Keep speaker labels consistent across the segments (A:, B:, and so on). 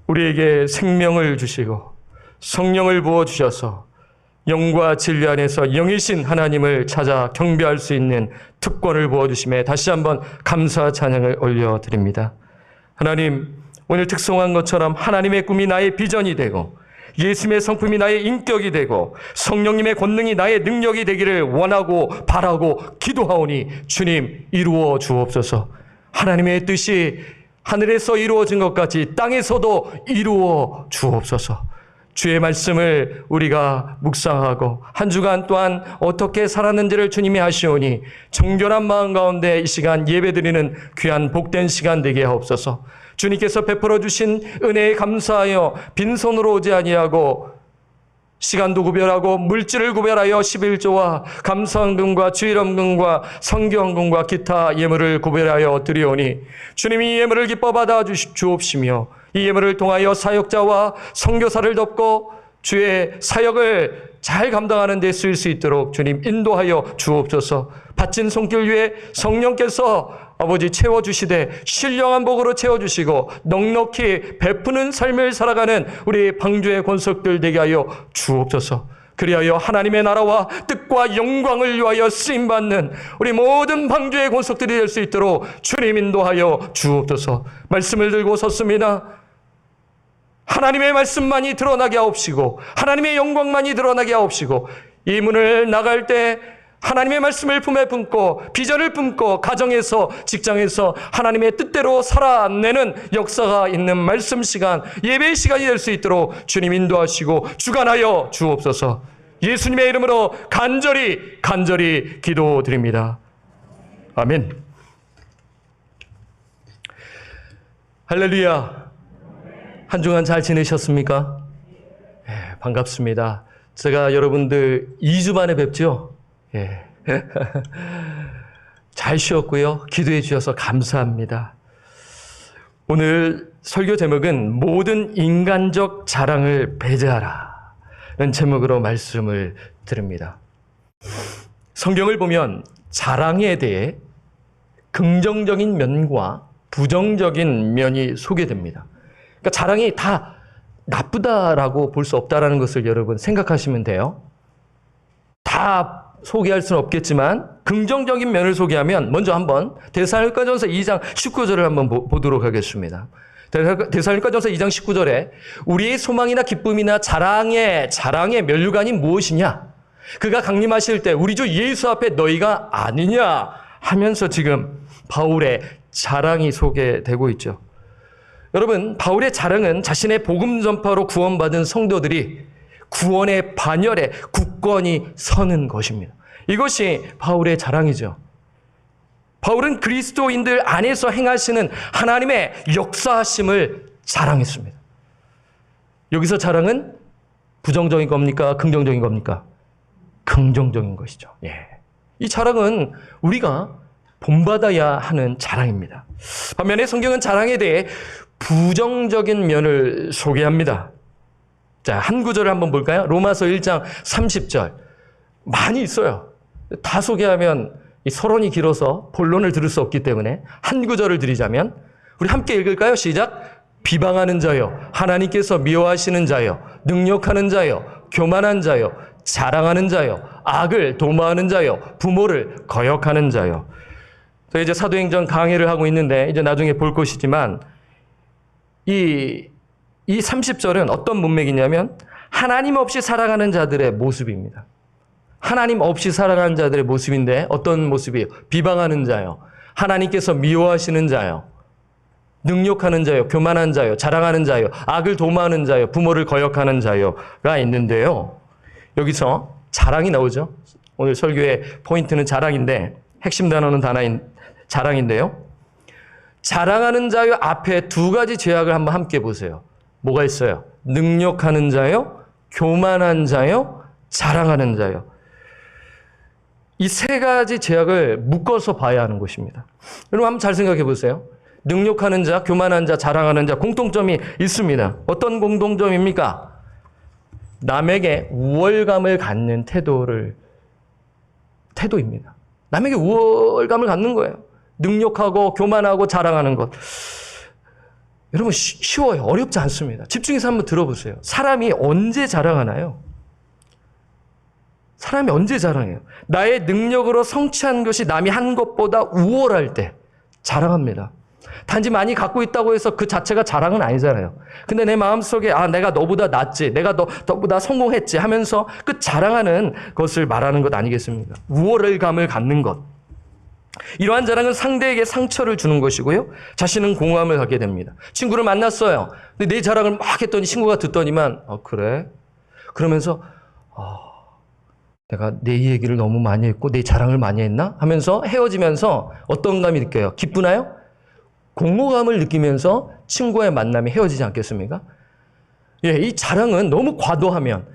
A: 우리에게 생명을 주시고 성령을 부어주셔서 영과 진리 안에서 영이신 하나님을 찾아 경배할 수 있는 특권을 부어주심에 다시 한번 감사 찬양을 올려드립니다. 하나님, 오늘 특송한 것처럼 하나님의 꿈이 나의 비전이 되고 예수님의 성품이 나의 인격이 되고 성령님의 권능이 나의 능력이 되기를 원하고 바라고 기도하오니 주님 이루어 주옵소서. 하나님의 뜻이 하늘에서 이루어진 것 같이 땅에서도 이루어 주옵소서. 주의 말씀을 우리가 묵상하고 한 주간 또한 어떻게 살았는지를 주님이 아시오니 정결한 마음 가운데 이 시간 예배드리는 귀한 복된 시간 되게 하옵소서. 주님께서 베풀어 주신 은혜에 감사하여 빈손으로 오지 아니하고 시간도 구별하고 물질을 구별하여 11조와 감사헌금과 주일헌금과 성교헌금과 기타 예물을 구별하여 드리오니 주님이 이 예물을 기뻐 받아 주옵시며 이 예물을 통하여 사역자와 선교사를 돕고 주의 사역을 잘 감당하는 데 쓰일 수 있도록 주님 인도하여 주옵소서. 바친 손길 위에 성령께서 아버지 채워주시되 신령한 복으로 채워주시고 넉넉히 베푸는 삶을 살아가는 우리 방주의 권속들 되게 하여 주옵소서. 그리하여 하나님의 나라와 뜻과 영광을 위하여 쓰임받는 우리 모든 방주의 권속들이 될 수 있도록 주님 인도하여 주옵소서. 말씀을 들고 섰습니다. 하나님의 말씀만이 드러나게 하옵시고 하나님의 영광만이 드러나게 하옵시고 이 문을 나갈 때 하나님의 말씀을 품에 품고 비전을 품고 가정에서 직장에서 하나님의 뜻대로 살아내는 역사가 있는 말씀 시간, 예배 시간이 될 수 있도록 주님 인도하시고 주관하여 주옵소서. 예수님의 이름으로 간절히 기도드립니다. 아멘. 할렐루야. 한 주간 잘 지내셨습니까? 네, 반갑습니다. 제가 여러분들 2주 만에 뵙죠? 예. 잘 쉬었고요. 기도해 주셔서 감사합니다. 오늘 설교 제목은 모든 인간적 자랑을 배제하라 라는 제목으로 말씀을 드립니다. 성경을 보면 자랑에 대해 긍정적인 면과 부정적인 면이 소개됩니다. 그러니까 자랑이 다 나쁘다라고 볼 수 없다라는 것을 여러분 생각하시면 돼요. 다 소개할 수는 없겠지만 긍정적인 면을 소개하면 먼저 한번 데살로니가전서 2장 19절을 한번 보도록 하겠습니다. 데살로니가전서 2장 19절에 우리의 소망이나 기쁨이나 자랑의 면류관이 무엇이냐? 그가 강림하실 때 우리 주 예수 앞에 너희가 아니냐? 하면서 지금 바울의 자랑이 소개되고 있죠. 여러분, 바울의 자랑은 자신의 복음 전파로 구원받은 성도들이 구원의 반열에 굳건히 서는 것입니다. 이것이 바울의 자랑이죠. 바울은 그리스도인들 안에서 행하시는 하나님의 역사하심을 자랑했습니다. 여기서 자랑은 부정적인 겁니까? 긍정적인 겁니까? 긍정적인 것이죠. 예. 이 자랑은 우리가 본받아야 하는 자랑입니다. 반면에 성경은 자랑에 대해 부정적인 면을 소개합니다. 자, 한 구절을 한번 볼까요? 로마서 1장 30절. 많이 있어요. 다 소개하면 이 서론이 길어서 본론을 들을 수 없기 때문에 한 구절을 드리자면 우리 함께 읽을까요? 시작. 비방하는 자요, 하나님께서 미워하시는 자요, 능욕하는 자요, 교만한 자요, 자랑하는 자요, 악을 도모하는 자요, 부모를 거역하는 자요. 저희 이제 사도행전 강해를 하고 있는데 이제 나중에 볼 것이지만 이 30절은 어떤 문맥이냐면 하나님 없이 살아가는 자들의 모습입니다. 하나님 없이 살아가는 자들의 모습인데 어떤 모습이에요? 비방하는 자요, 하나님께서 미워하시는 자요, 능욕하는 자요, 교만한 자요, 자랑하는 자요, 악을 도모하는 자요, 부모를 거역하는 자요가 있는데요. 여기서 자랑이 나오죠. 오늘 설교의 포인트는 자랑인데 핵심 단어는 자랑인데요. 자랑하는 자요 앞에 두 가지 죄악을 한번 함께 보세요. 뭐가 있어요? 능욕하는 자요, 교만한 자요, 자랑하는 자요. 이 세 가지 죄악을 묶어서 봐야 하는 것입니다. 여러분 한번 잘 생각해 보세요. 능욕하는 자, 교만한 자, 자랑하는 자 공통점이 있습니다. 어떤 공통점입니까? 남에게 우월감을 갖는 태도입니다. 남에게 우월감을 갖는 거예요. 능욕하고 교만하고 자랑하는 것. 여러분 쉬워요. 어렵지 않습니다. 집중해서 한번 들어보세요. 사람이 언제 자랑하나요? 사람이 언제 자랑해요? 나의 능력으로 성취한 것이 남이 한 것보다 우월할 때 자랑합니다. 단지 많이 갖고 있다고 해서 그 자체가 자랑은 아니잖아요. 근데 내 마음속에 내가 너보다 낫지, 내가 너보다 성공했지 하면서 그 자랑하는 것을 말하는 것 아니겠습니까? 우월감을 갖는 것. 이러한 자랑은 상대에게 상처를 주는 것이고요. 자신은 공허함을 갖게 됩니다. 친구를 만났어요. 근데 내 자랑을 막 했더니 친구가 듣더니만 그래? 그러면서 내가 내 얘기를 너무 많이 했고 내 자랑을 많이 했나? 하면서 헤어지면서 어떤 감이 느껴요? 기쁘나요? 공허감을 느끼면서 친구와의 만남이 헤어지지 않겠습니까? 예, 이 자랑은 너무 과도하면,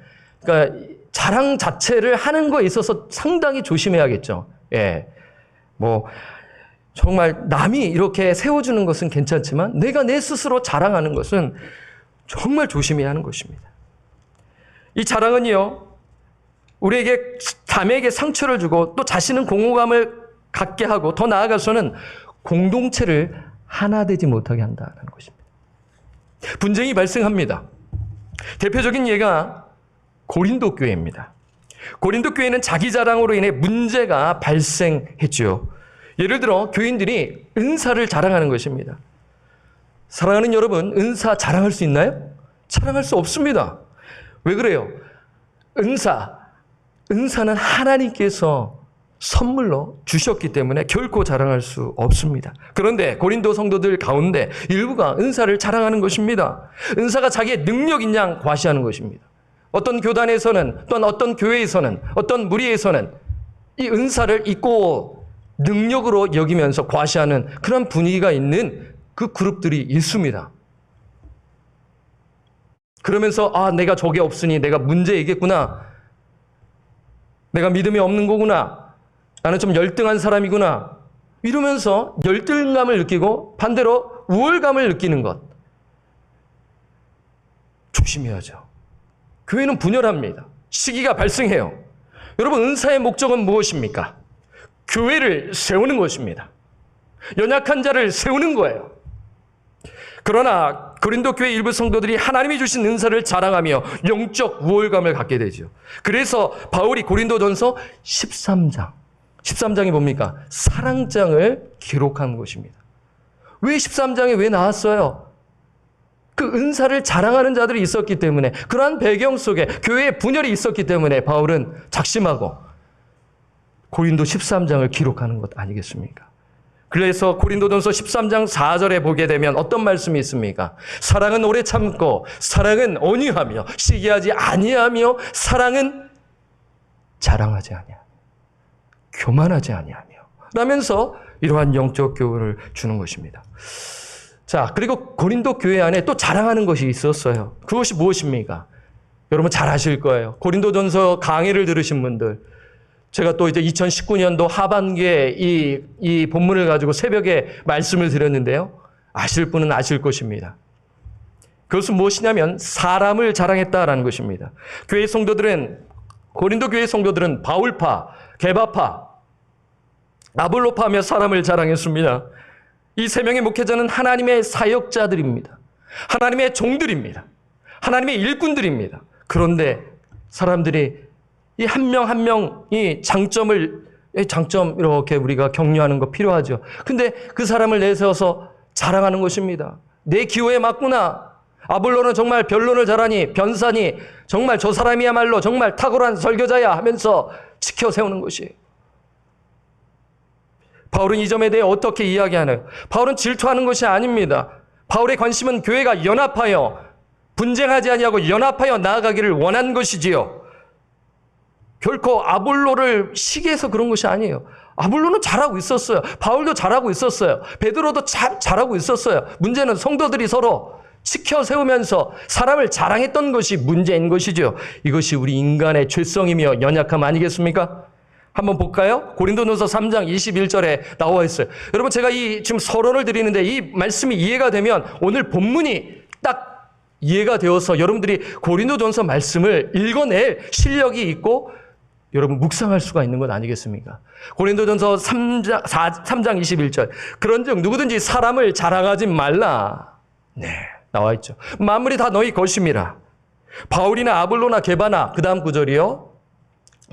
A: 그러니까 자랑 자체를 하는 거에 있어서 상당히 조심해야겠죠. 예, 정말 남이 이렇게 세워주는 것은 괜찮지만 내가 내 스스로 자랑하는 것은 정말 조심해야 하는 것입니다. 이 자랑은요, 우리에게 남에게 상처를 주고 또 자신은 공허감을 갖게 하고 더 나아가서는 공동체를 하나 되지 못하게 한다는 것입니다. 분쟁이 발생합니다. 대표적인 예가 고린도 교회입니다. 고린도 교회는 자기 자랑으로 인해 문제가 발생했죠. 예를 들어 교인들이 은사를 자랑하는 것입니다. 사랑하는 여러분, 은사 자랑할 수 있나요? 자랑할 수 없습니다. 왜 그래요? 은사는 하나님께서 선물로 주셨기 때문에 결코 자랑할 수 없습니다. 그런데 고린도 성도들 가운데 일부가 은사를 자랑하는 것입니다. 은사가 자기의 능력인 양 과시하는 것입니다. 어떤 교단에서는 또는 어떤 교회에서는 어떤 무리에서는 이 은사를 있고 능력으로 여기면서 과시하는 그런 분위기가 있는 그 그룹들이 있습니다. 그러면서 내가 저게 없으니 내가 문제이겠구나. 내가 믿음이 없는 거구나. 나는 좀 열등한 사람이구나. 이러면서 열등감을 느끼고 반대로 우월감을 느끼는 것. 조심해야죠. 교회는 분열합니다. 시기가 발생해요. 여러분, 은사의 목적은 무엇입니까? 교회를 세우는 것입니다. 연약한 자를 세우는 거예요. 그러나 고린도 교회 일부 성도들이 하나님이 주신 은사를 자랑하며 영적 우월감을 갖게 되죠. 그래서 바울이 고린도전서 13장이 뭡니까? 사랑장을 기록한 것입니다. 왜 13장에 왜 나왔어요? 그 은사를 자랑하는 자들이 있었기 때문에, 그러한 배경 속에 교회의 분열이 있었기 때문에 바울은 작심하고 고린도 13장을 기록하는 것 아니겠습니까? 그래서 고린도전서 13장 4절에 보게 되면 어떤 말씀이 있습니까? 사랑은 오래 참고, 사랑은 온유하며, 시기하지 아니하며, 사랑은 자랑하지 아니하며, 교만하지 아니하며 라면서 이러한 영적 교훈을 주는 것입니다. 자, 그리고 고린도 교회 안에 또 자랑하는 것이 있었어요. 그것이 무엇입니까? 여러분 잘 아실 거예요. 고린도전서 강해를 들으신 분들, 제가 또 이제 2019년도 하반기에 이 본문을 가지고 새벽에 말씀을 드렸는데요. 아실 분은 아실 것입니다. 그것은 무엇이냐면 사람을 자랑했다라는 것입니다. 교회 성도들은, 고린도 교회 성도들은 바울파, 게바파, 아볼로파 하며 사람을 자랑했습니다. 이 세 명의 목회자는 하나님의 사역자들입니다. 하나님의 종들입니다. 하나님의 일꾼들입니다. 그런데 사람들이 이 한 명 한 명이 장점 이렇게 우리가 격려하는 거 필요하죠. 근데 그 사람을 내세워서 자랑하는 것입니다. 내 기호에 맞구나. 아볼로는 정말 변론을 잘하니, 변사니, 정말 저 사람이야말로 정말 탁월한 설교자야 하면서 지켜 세우는 것이에요. 바울은 이 점에 대해 어떻게 이야기하나요? 바울은 질투하는 것이 아닙니다. 바울의 관심은 교회가 연합하여 분쟁하지 아니하고 연합하여 나아가기를 원한 것이지요. 결코 아볼로를 시기해서 그런 것이 아니에요. 아볼로는 잘하고 있었어요. 바울도 잘하고 있었어요. 베드로도 잘하고 있었어요. 문제는 성도들이 서로 지켜 세우면서 사람을 자랑했던 것이 문제인 것이죠. 이것이 우리 인간의 죄성이며 연약함 아니겠습니까? 한번 볼까요? 고린도전서 3장 21절에 나와 있어요. 여러분, 제가 지금 서론을 드리는데 이 말씀이 이해가 되면 오늘 본문이 딱 이해가 되어서 여러분들이 고린도전서 말씀을 읽어낼 실력이 있고 여러분 묵상할 수가 있는 것 아니겠습니까? 고린도전서 3장 21절. 그런즉 누구든지 사람을 자랑하지 말라. 네, 나와 있죠. 만물이 다 너희 것임이라. 바울이나 아볼로나 게바나, 그 다음 구절이요.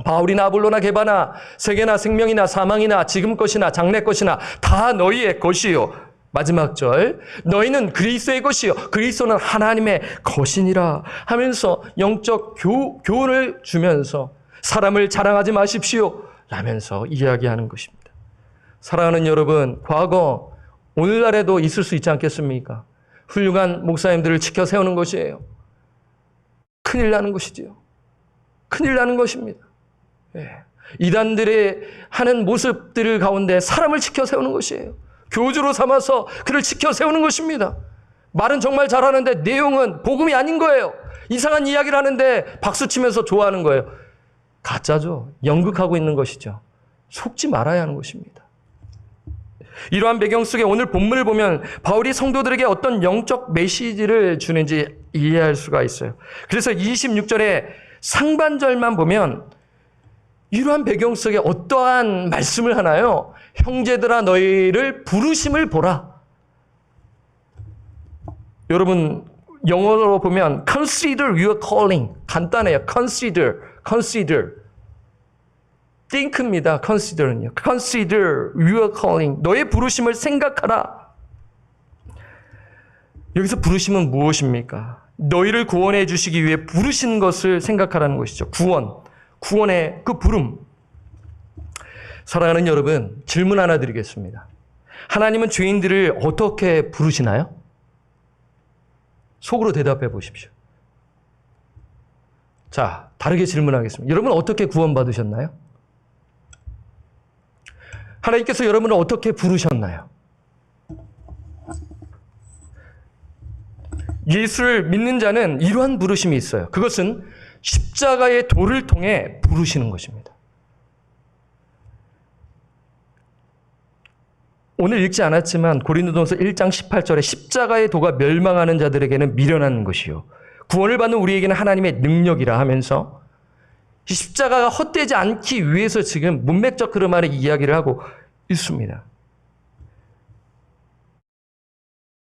A: 바울이나 아볼로나 게바나, 세계나 생명이나 사망이나 지금 것이나 장래 것이나 다 너희의 것이요. 마지막 절, 너희는 그리스도의 것이요 그리스도는 하나님의 것이니라 하면서 영적 교훈을 주면서 사람을 자랑하지 마십시오 라면서 이야기하는 것입니다. 사랑하는 여러분, 과거 오늘날에도 있을 수 있지 않겠습니까? 훌륭한 목사님들을 지켜 세우는 것이에요. 큰일 나는 것이지요. 큰일 나는 것입니다. 예. 이단들의 하는 모습들 가운데 사람을 지켜 세우는 것이에요. 교주로 삼아서 그를 지켜 세우는 것입니다. 말은 정말 잘하는데 내용은 복음이 아닌 거예요. 이상한 이야기를 하는데 박수치면서 좋아하는 거예요. 가짜죠. 연극하고 있는 것이죠. 속지 말아야 하는 것입니다. 이러한 배경 속에 오늘 본문을 보면 바울이 성도들에게 어떤 영적 메시지를 주는지 이해할 수가 있어요. 그래서 26절에 상반절만 보면 이러한 배경 속에 어떠한 말씀을 하나요? 형제들아 너희를 부르심을 보라. 여러분 영어로 보면 consider your calling. 간단해요. consider. think입니다. consider는요. consider your calling. 너의 부르심을 생각하라. 여기서 부르심은 무엇입니까? 너희를 구원해 주시기 위해 부르신 것을 생각하라는 것이죠. 구원의 그 부름. 사랑하는 여러분, 질문 하나 드리겠습니다. 하나님은 죄인들을 어떻게 부르시나요? 속으로 대답해 보십시오. 자, 다르게 질문하겠습니다. 여러분 어떻게 구원받으셨나요? 하나님께서 여러분을 어떻게 부르셨나요? 예수를 믿는 자는 이러한 부르심이 있어요. 그것은 십자가의 도를 통해 부르시는 것입니다. 오늘 읽지 않았지만 고린도전서 1장 18절에 십자가의 도가 멸망하는 자들에게는 미련한 것이요 구원을 받는 우리에게는 하나님의 능력이라 하면서 이 십자가가 헛되지 않기 위해서 지금 문맥적 흐름 안에 이야기를 하고 있습니다.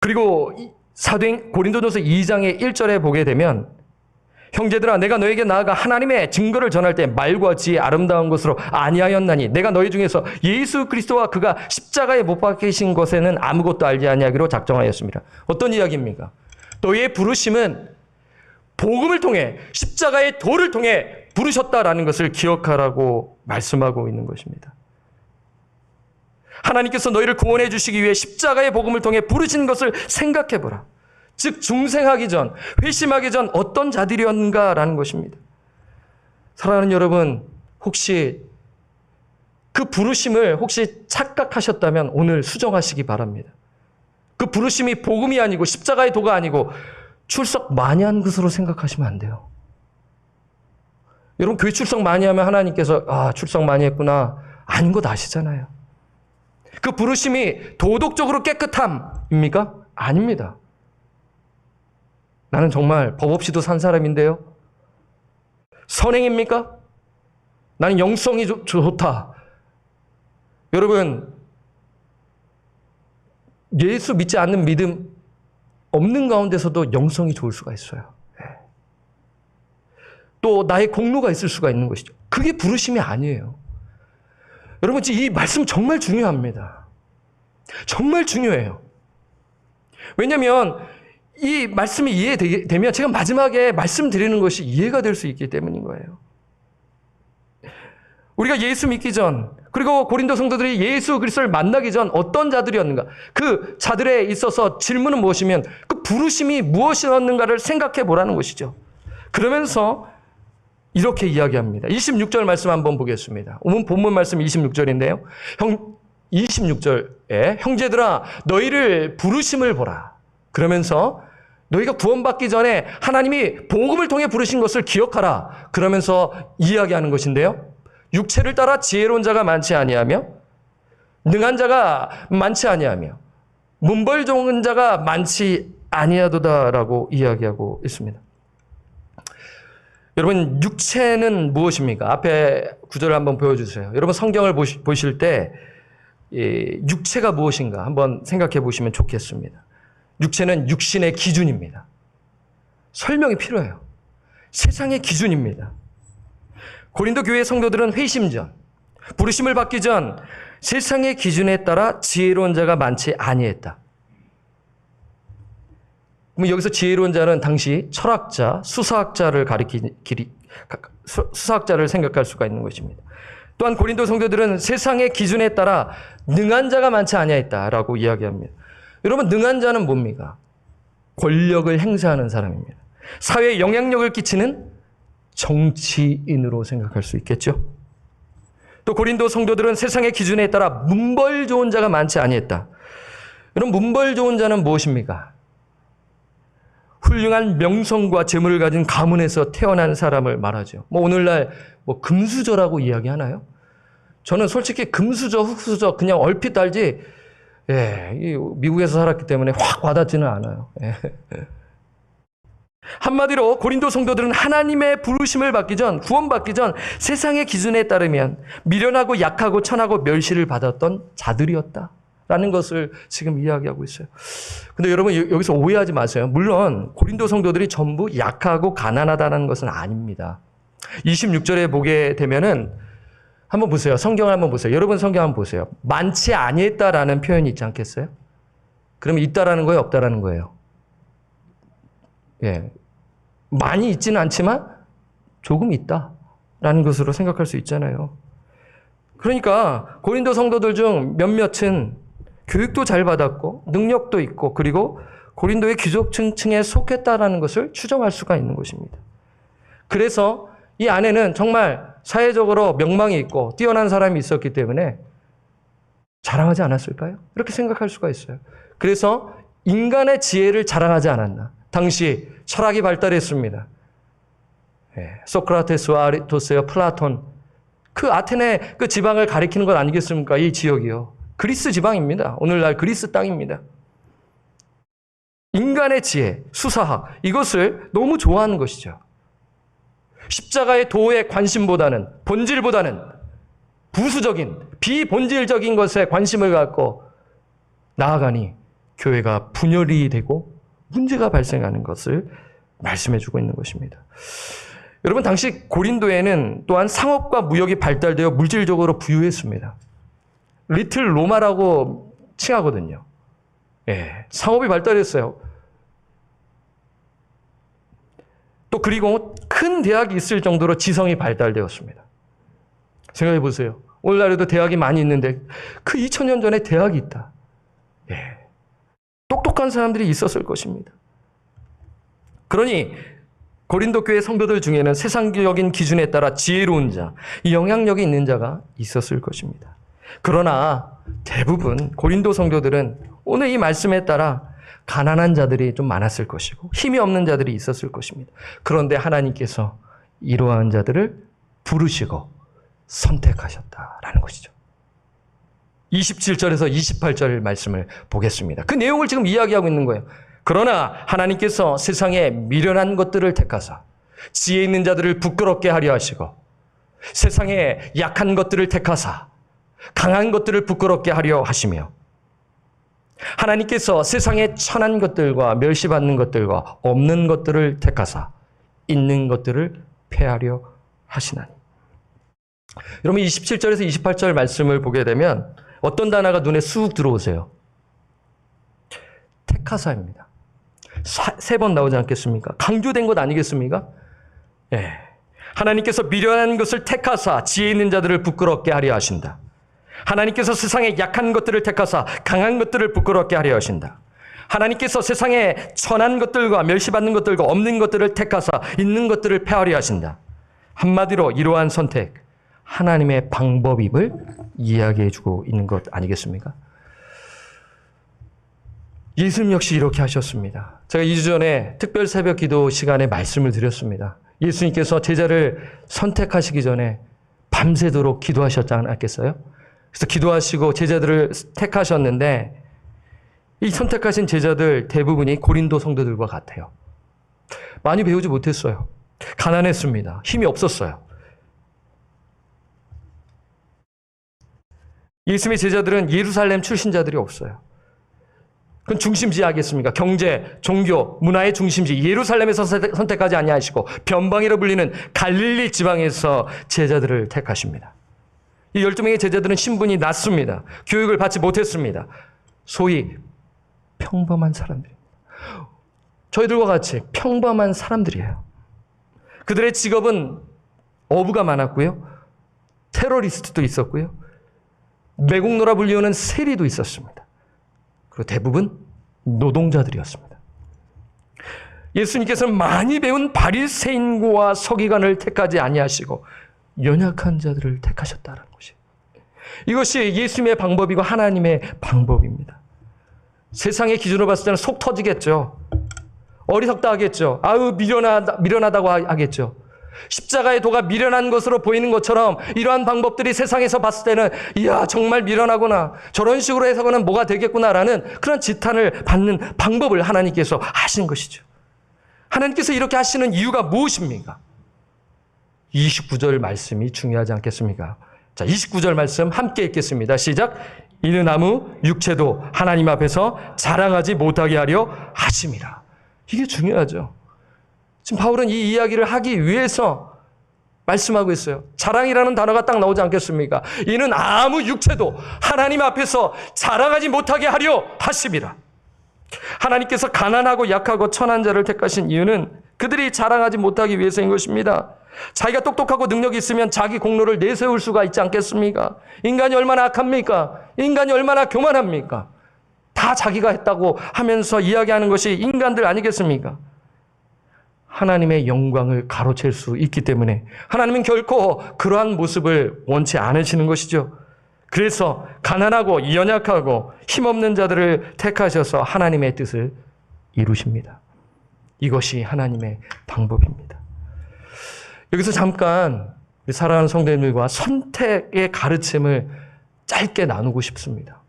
A: 그리고 고린도전서 2장의 1절에 보게 되면 형제들아 내가 너에게 나아가 하나님의 증거를 전할 때 말과 지혜 아름다운 것으로 아니하였나니 내가 너희 중에서 예수 그리스도와 그가 십자가에 못 박히신 것에는 아무것도 알지 아니하기로 작정하였습니다. 어떤 이야기입니까? 너희의 부르심은 복음을 통해 십자가의 도를 통해 부르셨다라는 것을 기억하라고 말씀하고 있는 것입니다. 하나님께서 너희를 구원해 주시기 위해 십자가의 복음을 통해 부르신 것을 생각해보라. 즉 중생하기 전, 회심하기 전 어떤 자들이었는가라는 것입니다. 사랑하는 여러분, 혹시 그 부르심을 혹시 착각하셨다면 오늘 수정하시기 바랍니다. 그 부르심이 복음이 아니고 십자가의 도가 아니고 출석 많이 한 것으로 생각하시면 안 돼요. 여러분 교회 출석 많이 하면 하나님께서 출석 많이 했구나 아닌 것 아시잖아요. 그 부르심이 도덕적으로 깨끗함입니까? 아닙니다. 나는 정말 법 없이도 산 사람인데요. 선행입니까? 나는 영성이 좋다. 여러분 예수 믿지 않는 믿음 없는 가운데서도 영성이 좋을 수가 있어요. 또 나의 공로가 있을 수가 있는 것이죠. 그게 부르심이 아니에요. 여러분 이 말씀 정말 중요합니다. 정말 중요해요. 왜냐하면 이 말씀이 이해되면 제가 마지막에 말씀드리는 것이 이해가 될 수 있기 때문인 거예요. 우리가 예수 믿기 전 그리고 고린도 성도들이 예수 그리스도를 만나기 전 어떤 자들이었는가? 그 자들에 있어서 질문은 무엇이면 그 부르심이 무엇이었는가를 생각해 보라는 것이죠. 그러면서 이렇게 이야기합니다. 26절 말씀 한번 보겠습니다. 오늘 본문 말씀 26절인데요. 26절에 형제들아 너희를 부르심을 보라. 그러면서 너희가 구원받기 전에 하나님이 복음을 통해 부르신 것을 기억하라. 그러면서 이야기하는 것인데요. 육체를 따라 지혜로운 자가 많지 아니하며 능한 자가 많지 아니하며 문벌 좋은 자가 많지 아니하도다라고 이야기하고 있습니다. 여러분 육체는 무엇입니까? 앞에 구절을 한번 보여주세요. 여러분 성경을 보실 때 육체가 무엇인가 한번 생각해 보시면 좋겠습니다. 육체는 육신의 기준입니다. 설명이 필요해요. 세상의 기준입니다. 고린도 교회 성도들은 회심 전, 부르심을 받기 전 세상의 기준에 따라 지혜로운 자가 많지 아니했다. 그럼 여기서 지혜로운 자는 당시 철학자, 수사학자를 수사학자를 생각할 수가 있는 것입니다. 또한 고린도 성도들은 세상의 기준에 따라 능한 자가 많지 아니했다라고 이야기합니다. 여러분, 능한 자는 뭡니까? 권력을 행사하는 사람입니다. 사회에 영향력을 끼치는 정치인으로 생각할 수 있겠죠. 또 고린도 성도들은 세상의 기준에 따라 문벌 좋은 자가 많지 아니했다. 여러분, 문벌 좋은 자는 무엇입니까? 훌륭한 명성과 재물을 가진 가문에서 태어난 사람을 말하죠. 오늘날 금수저라고 이야기하나요? 저는 솔직히 금수저, 흑수저 그냥 얼핏 알지, 미국에서 살았기 때문에 확 와닿지는 않아요. 한마디로 고린도 성도들은 하나님의 부르심을 받기 전, 구원받기 전 세상의 기준에 따르면 미련하고 약하고 천하고 멸시를 받았던 자들이었다라는 것을 지금 이야기하고 있어요. 근데 여러분, 여기서 오해하지 마세요. 물론 고린도 성도들이 전부 약하고 가난하다는 것은 아닙니다. 26절에 보게 되면은 한번 보세요. 성경을 한번 보세요. 여러분 성경 한번 보세요. 많지 아니했다라는 표현이 있지 않겠어요? 그러면 있다라는 거예요, 없다라는 거예요? 많이 있지는 않지만 조금 있다라는 것으로 생각할 수 있잖아요. 그러니까 고린도 성도들 중 몇몇은 교육도 잘 받았고 능력도 있고 그리고 고린도의 귀족층에 속했다라는 것을 추정할 수가 있는 것입니다. 그래서 이 안에는 정말 사회적으로 명망이 있고 뛰어난 사람이 있었기 때문에 자랑하지 않았을까요? 이렇게 생각할 수가 있어요. 그래서 인간의 지혜를 자랑하지 않았나. 당시 철학이 발달했습니다. 소크라테스와 아리스토텔레스와 플라톤, 그 아테네 그 지방을 가리키는 것 아니겠습니까? 이 지역이요. 그리스 지방입니다. 오늘날 그리스 땅입니다. 인간의 지혜, 수사학, 이것을 너무 좋아하는 것이죠. 십자가의 도의 관심보다는, 본질보다는 부수적인, 비본질적인 것에 관심을 갖고 나아가니 교회가 분열이 되고 문제가 발생하는 것을 말씀해주고 있는 것입니다. 여러분, 당시 고린도에는 또한 상업과 무역이 발달되어 물질적으로 부유했습니다. 리틀 로마라고 칭하거든요. 상업이 발달했어요. 또 그리고 큰 대학이 있을 정도로 지성이 발달되었습니다. 생각해 보세요. 오늘날에도 대학이 많이 있는데 그 2000년 전에 대학이 있다. 똑똑한 사람들이 있었을 것입니다. 그러니 고린도 교회 성도들 중에는 세상적인 기준에 따라 지혜로운 자, 영향력이 있는 자가 있었을 것입니다. 그러나 대부분 고린도 성도들은 오늘 이 말씀에 따라 가난한 자들이 좀 많았을 것이고 힘이 없는 자들이 있었을 것입니다. 그런데 하나님께서 이러한 자들을 부르시고 선택하셨다라는 것이죠. 27절에서 28절 말씀을 보겠습니다. 그 내용을 지금 이야기하고 있는 거예요. 그러나 하나님께서 세상에 미련한 것들을 택하사 지혜 있는 자들을 부끄럽게 하려 하시고 세상에 약한 것들을 택하사 강한 것들을 부끄럽게 하려 하시며 하나님께서 세상에 천한 것들과 멸시받는 것들과 없는 것들을 택하사 있는 것들을 폐하려 하시나니. 여러분, 27절에서 28절 말씀을 보게 되면 어떤 단어가 눈에 쑥 들어오세요? 택하사입니다. 3번 나오지 않겠습니까? 강조된 것 아니겠습니까? 하나님께서 미련한 것을 택하사 지혜 있는 자들을 부끄럽게 하려 하신다. 하나님께서 세상에 약한 것들을 택하사 강한 것들을 부끄럽게 하려 하신다. 하나님께서 세상에 천한 것들과 멸시받는 것들과 없는 것들을 택하사 있는 것들을 폐하려 하신다. 한마디로 이러한 선택, 하나님의 방법임을 이야기해주고 있는 것 아니겠습니까? 예수님 역시 이렇게 하셨습니다. 제가 2주 전에 특별 새벽 기도 시간에 말씀을 드렸습니다. 예수님께서 제자를 선택하시기 전에 밤새도록 기도하셨지 않았겠어요? 그래서 기도하시고 제자들을 택하셨는데 이 선택하신 제자들 대부분이 고린도 성도들과 같아요. 많이 배우지 못했어요. 가난했습니다. 힘이 없었어요. 예수님의 제자들은 예루살렘 출신자들이 없어요. 그건 중심지 하겠습니까? 경제, 종교, 문화의 중심지 예루살렘에서 선택하지 아니하시고 변방이라 불리는 갈릴리 지방에서 제자들을 택하십니다. 이 12명의 제자들은 신분이 낮습니다. 교육을 받지 못했습니다. 소위 평범한 사람들입니다. 저희들과 같이 평범한 사람들이에요. 그들의 직업은 어부가 많았고요. 테러리스트도 있었고요. 매국노라 불리우는 세리도 있었습니다. 그리고 대부분 노동자들이었습니다. 예수님께서는 많이 배운 바리새인과 서기관을 택하지 아니하시고 연약한 자들을 택하셨다는 것이, 이것이 예수님의 방법이고 하나님의 방법입니다. 세상의 기준으로 봤을 때는 속 터지겠죠. 어리석다 하겠죠. 아유 미련하다고 하겠죠. 십자가의 도가 미련한 것으로 보이는 것처럼 이러한 방법들이 세상에서 봤을 때는 이야 정말 미련하구나, 저런 식으로 해서는 뭐가 되겠구나라는 그런 지탄을 받는 방법을 하나님께서 하신 것이죠. 하나님께서 이렇게 하시는 이유가 무엇입니까? 29절 말씀이 중요하지 않겠습니까? 자, 29절 말씀 함께 읽겠습니다. 시작. 이는 아무 육체도 하나님 앞에서 자랑하지 못하게 하려 하심이라. 이게 중요하죠. 지금 바울은 이 이야기를 하기 위해서 말씀하고 있어요. 자랑이라는 단어가 딱 나오지 않겠습니까? 이는 아무 육체도 하나님 앞에서 자랑하지 못하게 하려 하심이라. 하나님께서 가난하고 약하고 천한 자를 택하신 이유는 그들이 자랑하지 못하기 위해서인 것입니다. 자기가 똑똑하고 능력이 있으면 자기 공로를 내세울 수가 있지 않겠습니까? 인간이 얼마나 악합니까? 인간이 얼마나 교만합니까? 다 자기가 했다고 하면서 이야기하는 것이 인간들 아니겠습니까? 하나님의 영광을 가로챌 수 있기 때문에 하나님은 결코 그러한 모습을 원치 않으시는 것이죠. 그래서 가난하고 연약하고 힘없는 자들을 택하셔서 하나님의 뜻을 이루십니다. 이것이 하나님의 방법입니다. 여기서 잠깐 사랑하는 성도님들과 선택의 가르침을 짧게 나누고 싶습니다.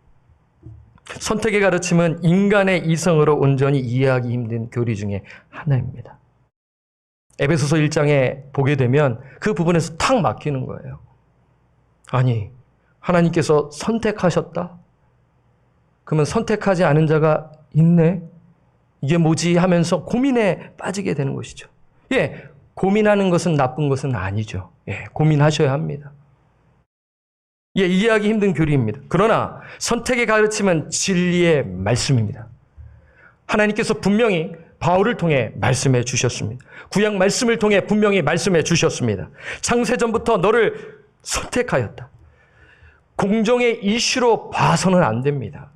A: 선택의 가르침은 인간의 이성으로 온전히 이해하기 힘든 교리 중에 하나입니다. 에베소서 1장에 보게 되면 그 부분에서 탁 막히는 거예요. 아니, 하나님께서 선택하셨다? 그러면 선택하지 않은 자가 있네? 이게 뭐지 하면서 고민에 빠지게 되는 것이죠. 예, 고민하는 것은 나쁜 것은 아니죠. 예, 고민하셔야 합니다. 예, 이해하기 힘든 교리입니다. 그러나 선택의 가르침은 진리의 말씀입니다. 하나님께서 분명히 바울을 통해 말씀해 주셨습니다. 구약 말씀을 통해 분명히 말씀해 주셨습니다. 창세전부터 너를 선택하였다. 공정의 이슈로 봐서는 안 됩니다.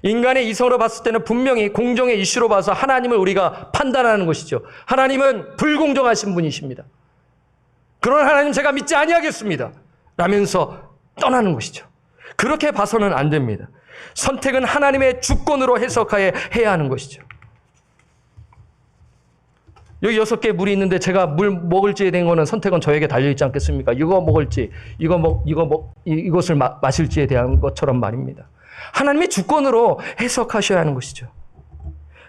A: 인간의 이성으로 봤을 때는 분명히 공정의 이슈로 봐서 하나님을 우리가 판단하는 것이죠. 하나님은 불공정하신 분이십니다. 그런 하나님 제가 믿지 아니하겠습니다. 라면서 떠나는 것이죠. 그렇게 봐서는 안 됩니다. 선택은 하나님의 주권으로 해석하여 해야 하는 것이죠. 여기 6개의 물이 있는데 제가 물 먹을지에 대한 거는 선택은 저에게 달려있지 않겠습니까? 이거 먹을지, 이것을 마실지에 대한 것처럼 말입니다. 하나님의 주권으로 해석하셔야 하는 것이죠.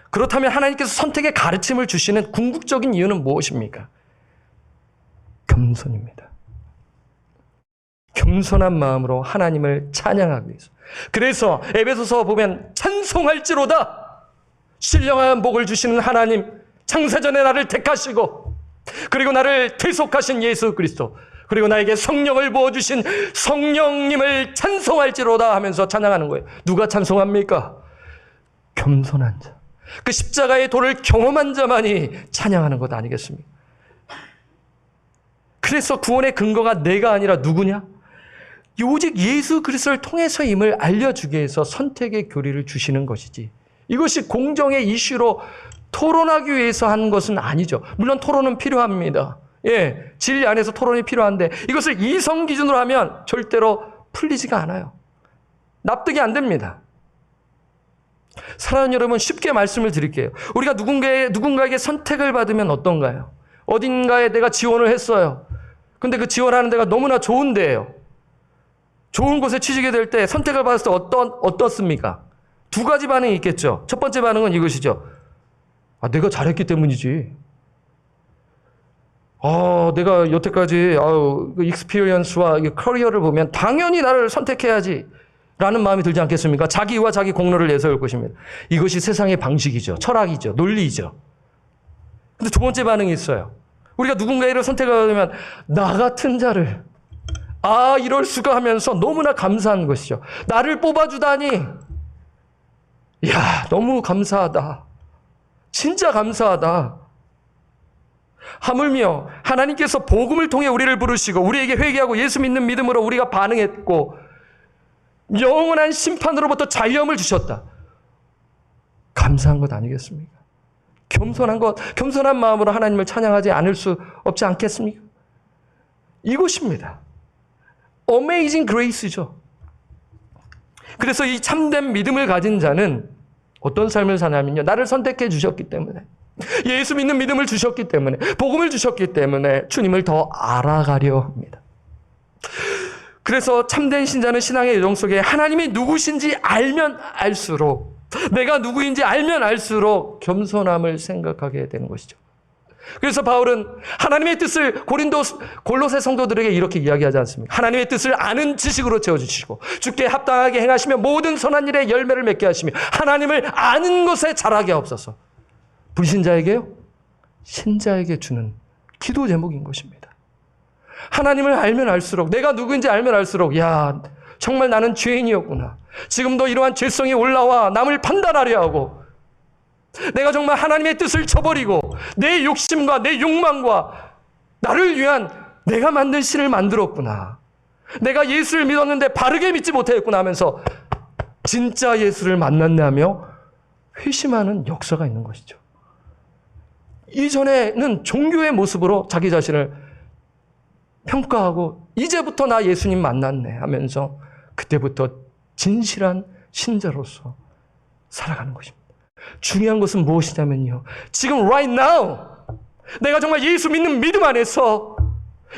A: 그렇다면 하나님께서 선택의 가르침을 주시는 궁극적인 이유는 무엇입니까? 겸손입니다. 겸손한 마음으로 하나님을 찬양하기 위해서. 그래서 에베소서 보면 찬송할지로다. 신령한 복을 주시는 하나님, 창세전에 나를 택하시고 그리고 나를 대속하신 예수 그리스도, 그리고 나에게 성령을 부어주신 성령님을 찬송할지로다 하면서 찬양하는 거예요. 누가 찬송합니까? 겸손한 자. 그 십자가의 도를 경험한 자만이 찬양하는 것 아니겠습니까? 그래서 구원의 근거가 내가 아니라 누구냐? 오직 예수 그리스도를 통해서임을 알려주기 위해서 선택의 교리를 주시는 것이지, 이것이 공정의 이슈로 토론하기 위해서 하는 것은 아니죠. 물론 토론은 필요합니다. 예, 진리 안에서 토론이 필요한데 이것을 이성 기준으로 하면 절대로 풀리지가 않아요. 납득이 안 됩니다. 사랑하는 여러분, 쉽게 말씀을 드릴게요. 우리가 누군가에게 선택을 받으면 어떤가요? 어딘가에 내가 지원을 했어요. 근데 그 지원하는 데가 너무나 좋은 데예요. 좋은 곳에 취직이 될 때 선택을 받았을 때 어떻습니까? 두 가지 반응이 있겠죠. 첫 번째 반응은 이것이죠. 아, 내가 잘했기 때문이지. 내가 여태까지 익스피리언스와 커리어를 보면 당연히 나를 선택해야지. 라는 마음이 들지 않겠습니까? 자기와 자기 공로를 내세울 것입니다. 이것이 세상의 방식이죠. 철학이죠. 논리죠. 근데 두 번째 반응이 있어요. 우리가 누군가를 선택하게 되면 나 같은 자를 이럴 수가 하면서 너무나 감사한 것이죠. 나를 뽑아주다니 이야 너무 감사하다. 진짜 감사하다. 하물며 하나님께서 복음을 통해 우리를 부르시고 우리에게 회개하고 예수 믿는 믿음으로 우리가 반응했고 영원한 심판으로부터 자유함을 주셨다. 감사한 것 아니겠습니까? 겸손한 것, 겸손한 마음으로 하나님을 찬양하지 않을 수 없지 않겠습니까? 이것입니다. Amazing Grace죠. 그래서 이 참된 믿음을 가진 자는 어떤 삶을 사냐면요. 나를 선택해 주셨기 때문에, 예수 믿는 믿음을 주셨기 때문에, 복음을 주셨기 때문에 주님을 더 알아가려 합니다. 그래서 참된 신자는 신앙의 여정 속에 하나님이 누구신지 알면 알수록, 내가 누구인지 알면 알수록 겸손함을 생각하게 되는 것이죠. 그래서 바울은 하나님의 뜻을 골로새 성도들에게 이렇게 이야기하지 않습니까? 하나님의 뜻을 아는 지식으로 채워주시고 주께 합당하게 행하시며 모든 선한 일에 열매를 맺게 하시며 하나님을 아는 것에 자라게 하옵소서. 불신자에게요? 신자에게 주는 기도 제목인 것입니다. 하나님을 알면 알수록, 내가 누구인지 알면 알수록, 야, 정말 나는 죄인이었구나. 지금도 이러한 죄성이 올라와 남을 판단하려 하고, 내가 정말 하나님의 뜻을 저버리고 내 욕심과 내 욕망과 나를 위한 내가 만든 신을 만들었구나. 내가 예수를 믿었는데 바르게 믿지 못했구나 하면서 진짜 예수를 만났네 하며 회심하는 역사가 있는 것이죠. 이전에는 종교의 모습으로 자기 자신을 평가하고 이제부터 나 예수님 만났네 하면서 그때부터 진실한 신자로서 살아가는 것입니다. 중요한 것은 무엇이냐면요. 지금 right now 내가 정말 예수 믿는 믿음 안에서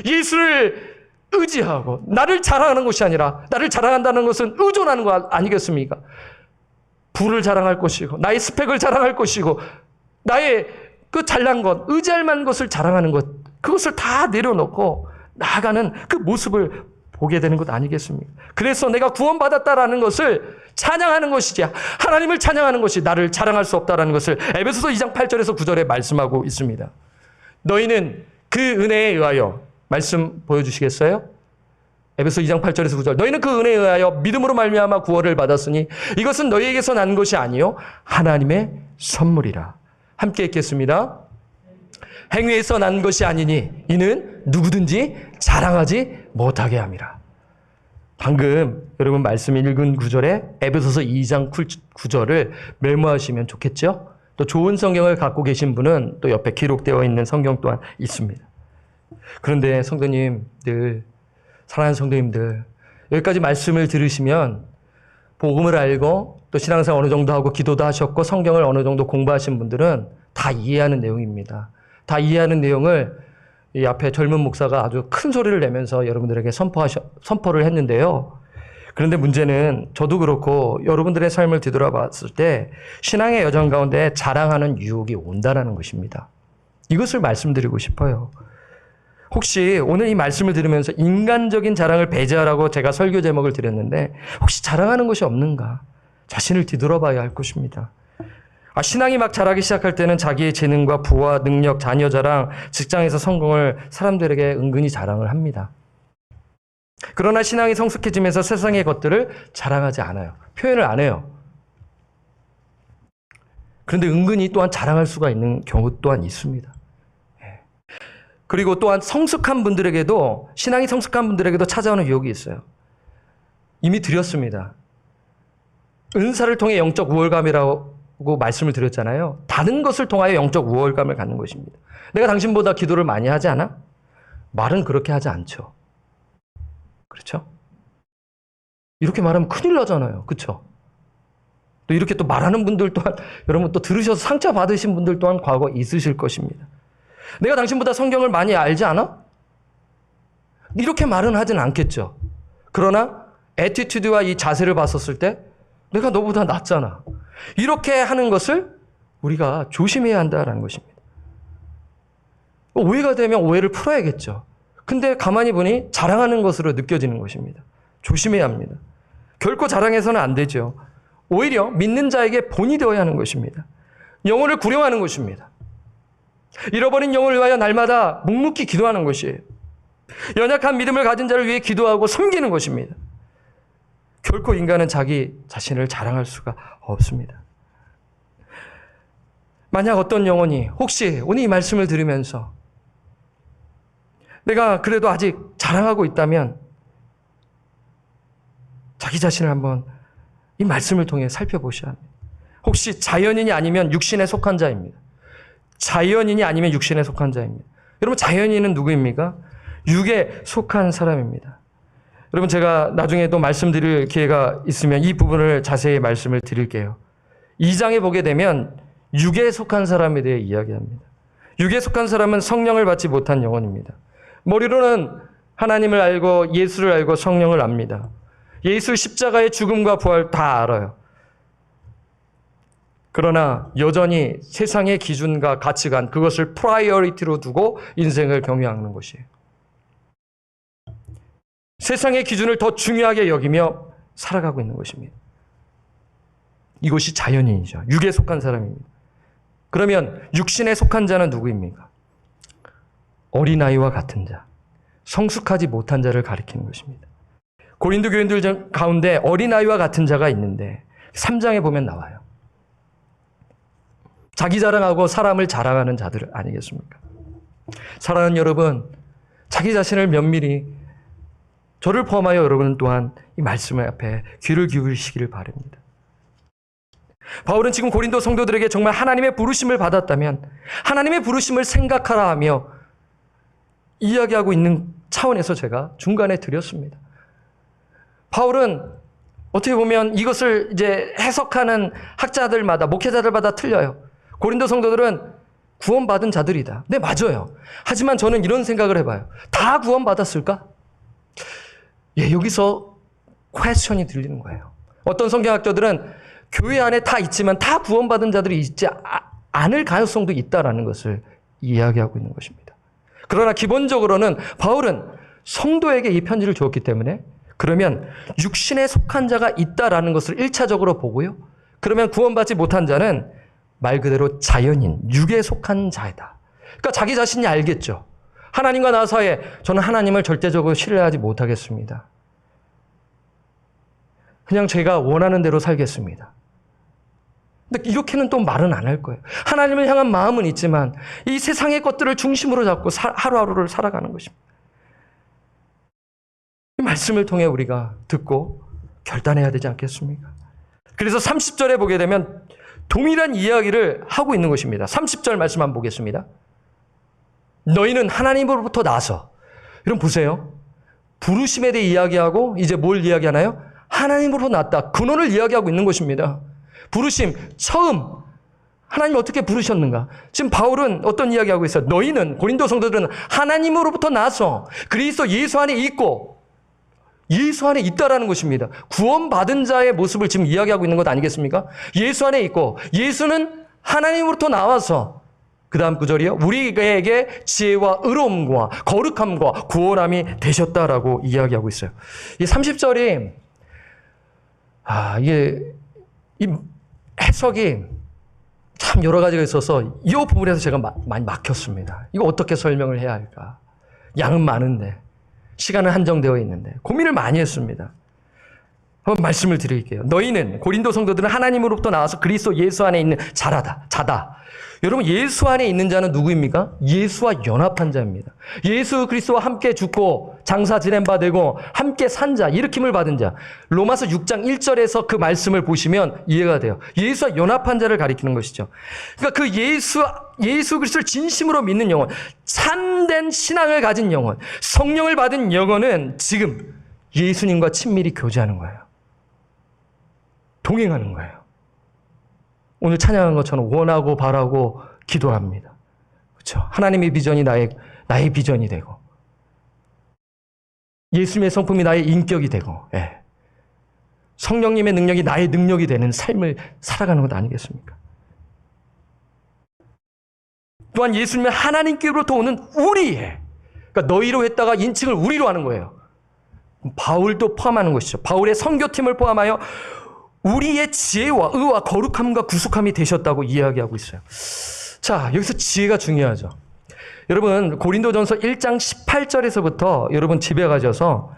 A: 예수를 의지하고 나를 자랑하는 것이 아니라, 나를 자랑한다는 것은 의존하는 거 아니겠습니까? 부를 자랑할 것이고 나의 스펙을 자랑할 것이고 나의 그 잘난 것, 의지할 만한 것을 자랑하는 것, 그것을 다 내려놓고 나아가는 그 모습을 보게 되는 것 아니겠습니까? 그래서 내가 구원받았다라는 것을 찬양하는 것이지, 하나님을 찬양하는 것이 나를 자랑할 수 없다라는 것을 에베소서 2장 8절에서 9절에 말씀하고 있습니다. 너희는 그 은혜에 의하여, 말씀 보여주시겠어요? 에베소 2장 8절에서 9절. 너희는 그 은혜에 의하여 믿음으로 말미암아 구원을 받았으니 이것은 너희에게서 난 것이 아니요 하나님의 선물이라. 함께 읽겠습니다. 행위에서 난 것이 아니니 이는 누구든지 자랑하지 못하게 함이라. 방금 여러분 말씀 읽은 구절에 에베소서 2장 9절을 메모하시면 좋겠죠? 또 좋은 성경을 갖고 계신 분은 또 옆에 기록되어 있는 성경 또한 있습니다. 그런데 성도님들, 사랑하는 성도님들, 여기까지 말씀을 들으시면 복음을 알고 또 신앙생활 어느 정도 하고 기도도 하셨고 성경을 어느 정도 공부하신 분들은 다 이해하는 내용입니다. 다 이해하는 내용을 이 앞에 젊은 목사가 아주 큰 소리를 내면서 여러분들에게 선포를 했는데요. 그런데 문제는 저도 그렇고 여러분들의 삶을 뒤돌아봤을 때 신앙의 여정 가운데 자랑하는 유혹이 온다는 것입니다. 이것을 말씀드리고 싶어요. 혹시 오늘 이 말씀을 들으면서 인간적인 자랑을 배제하라고 제가 설교 제목을 드렸는데 혹시 자랑하는 것이 없는가? 자신을 뒤돌아봐야 할 것입니다. 신앙이 막 자라기 시작할 때는 자기의 재능과 부와 능력, 자녀 자랑, 직장에서 성공을 사람들에게 은근히 자랑을 합니다. 그러나 신앙이 성숙해지면서 세상의 것들을 자랑하지 않아요. 표현을 안 해요. 그런데 은근히 또한 자랑할 수가 있는 경우 또한 있습니다. 그리고 또한 성숙한 분들에게도, 신앙이 성숙한 분들에게도 찾아오는 유혹이 있어요. 이미 드렸습니다. 은사를 통해 영적 우월감이라고 말씀을 드렸잖아요. 다른 것을 통하여 영적 우월감을 갖는 것입니다. 내가 당신보다 기도를 많이 하지 않아? 말은 그렇게 하지 않죠. 그렇죠? 이렇게 말하면 큰일 나잖아요. 그렇죠? 또 이렇게 또 말하는 분들 또한, 여러분 또 들으셔서 상처 받으신 분들 또한 과거 있으실 것입니다. 내가 당신보다 성경을 많이 알지 않아? 이렇게 말은 하진 않겠죠. 그러나 애티튜드와 이 자세를 봤었을 때 내가 너보다 낫잖아. 이렇게 하는 것을 우리가 조심해야 한다는 것입니다. 오해가 되면 오해를 풀어야겠죠. 근데 가만히 보니 자랑하는 것으로 느껴지는 것입니다. 조심해야 합니다. 결코 자랑해서는 안 되죠. 오히려 믿는 자에게 본이 되어야 하는 것입니다. 영혼을 구령하는 것입니다. 잃어버린 영혼을 위하여 날마다 묵묵히 기도하는 것이에요. 연약한 믿음을 가진 자를 위해 기도하고 섬기는 것입니다. 결코 인간은 자기 자신을 자랑할 수가 없습니다. 만약 어떤 영혼이 혹시 오늘 이 말씀을 들으면서 내가 그래도 아직 자랑하고 있다면 자기 자신을 한번 이 말씀을 통해 살펴보셔야 합니다. 혹시 자연인이 아니면 육신에 속한 자입니다. 자연인이 아니면 육신에 속한 자입니다. 여러분, 자연인은 누구입니까? 육에 속한 사람입니다. 여러분, 제가 나중에도 말씀드릴 기회가 있으면 이 부분을 자세히 말씀을 드릴게요. 2장에 보게 되면 육에 속한 사람에 대해 이야기합니다. 육에 속한 사람은 성령을 받지 못한 영혼입니다. 머리로는 하나님을 알고 예수를 알고 성령을 압니다. 예수 십자가의 죽음과 부활 다 알아요. 그러나 여전히 세상의 기준과 가치관, 그것을 프라이어리티로 두고 인생을 경유하는 것이에요. 세상의 기준을 더 중요하게 여기며 살아가고 있는 것입니다. 이것이 자연인이죠. 육에 속한 사람입니다. 그러면 육신에 속한 자는 누구입니까? 어린아이와 같은 자, 성숙하지 못한 자를 가리키는 것입니다. 고린도 교인들 가운데 어린아이와 같은 자가 있는데 3장에 보면 나와요. 자기 자랑하고 사람을 자랑하는 자들 아니겠습니까? 사랑하는 여러분, 자기 자신을 면밀히, 저를 포함하여 여러분 또한 이 말씀 앞에 귀를 기울이시기를 바랍니다. 바울은 지금 고린도 성도들에게 정말 하나님의 부르심을 받았다면 하나님의 부르심을 생각하라 하며 이야기하고 있는 차원에서 제가 중간에 드렸습니다. 바울은 어떻게 보면 이것을 이제 해석하는 학자들마다, 목회자들마다 틀려요. 고린도 성도들은 구원받은 자들이다. 네, 맞아요. 하지만 저는 이런 생각을 해봐요. 다 구원받았을까? 예, 여기서 퀘스천이 들리는 거예요. 어떤 성경학자들은 교회 안에 다 있지만 다 구원받은 자들이 있지 않을 가능성도 있다라는 것을 이야기하고 있는 것입니다. 그러나 기본적으로는 바울은 성도에게 이 편지를 주었기 때문에 그러면 육신에 속한 자가 있다라는 것을 1차적으로 보고요. 그러면 구원받지 못한 자는 말 그대로 자연인, 육에 속한 자이다. 그러니까 자기 자신이 알겠죠. 하나님과 나 사이에 저는 하나님을 절대적으로 신뢰하지 못하겠습니다. 그냥 제가 원하는 대로 살겠습니다. 근데 이렇게는 또 말은 안 할 거예요. 하나님을 향한 마음은 있지만 이 세상의 것들을 중심으로 잡고 하루하루를 살아가는 것입니다. 이 말씀을 통해 우리가 듣고 결단해야 되지 않겠습니까? 그래서 30절에 보게 되면 동일한 이야기를 하고 있는 것입니다. 30절 말씀 한번 보겠습니다. 너희는 하나님으로부터 나서, 여러분 보세요. 부르심에 대해 이야기하고 이제 뭘 이야기하나요? 하나님으로부터 났다. 근원을 이야기하고 있는 것입니다. 부르심, 처음 하나님 어떻게 부르셨는가? 지금 바울은 어떤 이야기하고 있어요? 너희는, 고린도 성도들은 하나님으로부터 나서 그리스도 예수 안에 있고 예수 안에 있다라는 것입니다. 구원받은 자의 모습을 지금 이야기하고 있는 것 아니겠습니까? 예수 안에 있고 예수는 하나님으로부터 나와서 그 다음 구절이요. 우리에게 지혜와 의로움과 거룩함과 구원함이 되셨다라고 이야기하고 있어요. 이 30절이 이게 이 해석이 참 여러 가지가 있어서 이 부분에서 제가 많이 막혔습니다. 이거 어떻게 설명을 해야 할까? 양은 많은데 시간은 한정되어 있는데 고민을 많이 했습니다. 한번 말씀을 드릴게요. 너희는, 고린도 성도들은 하나님으로부터 나와서 그리스도 예수 안에 있는 자다. 여러분, 예수 안에 있는 자는 누구입니까? 예수와 연합한 자입니다. 예수 그리스도와 함께 죽고 장사 지낸 바 되고 함께 산 자, 일으킴을 받은 자. 로마서 6장 1절에서 그 말씀을 보시면 이해가 돼요. 예수와 연합한 자를 가리키는 것이죠. 그러니까 그 예수 그리스도를 진심으로 믿는 영혼, 참된 신앙을 가진 영혼, 성령을 받은 영혼은 지금 예수님과 친밀히 교제하는 거예요. 동행하는 거예요. 오늘 찬양한 것처럼 원하고 바라고 기도합니다. 그렇죠? 하나님의 비전이 나의 비전이 되고 예수님의 성품이 나의 인격이 되고 성령님의 능력이 나의 능력이 되는 삶을 살아가는 것 아니겠습니까? 또한 예수님의 하나님께로부터 오는 우리의, 그러니까 너희로 했다가 인칭을 우리로 하는 거예요. 바울도 포함하는 것이죠. 바울의 선교팀을 포함하여 우리의 지혜와 의와 거룩함과 구속함이 되셨다고 이야기하고 있어요. 자, 여기서 지혜가 중요하죠. 여러분, 고린도전서 1장 18절에서부터 여러분 집에 가셔서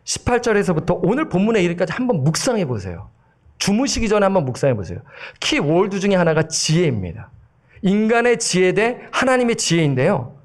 A: 18절에서부터 오늘 본문에 이르기까지 한번 묵상해 보세요. 주무시기 전에 한번 묵상해 보세요. 키워드 중에 하나가 지혜입니다. 인간의 지혜 대 하나님의 지혜인데요.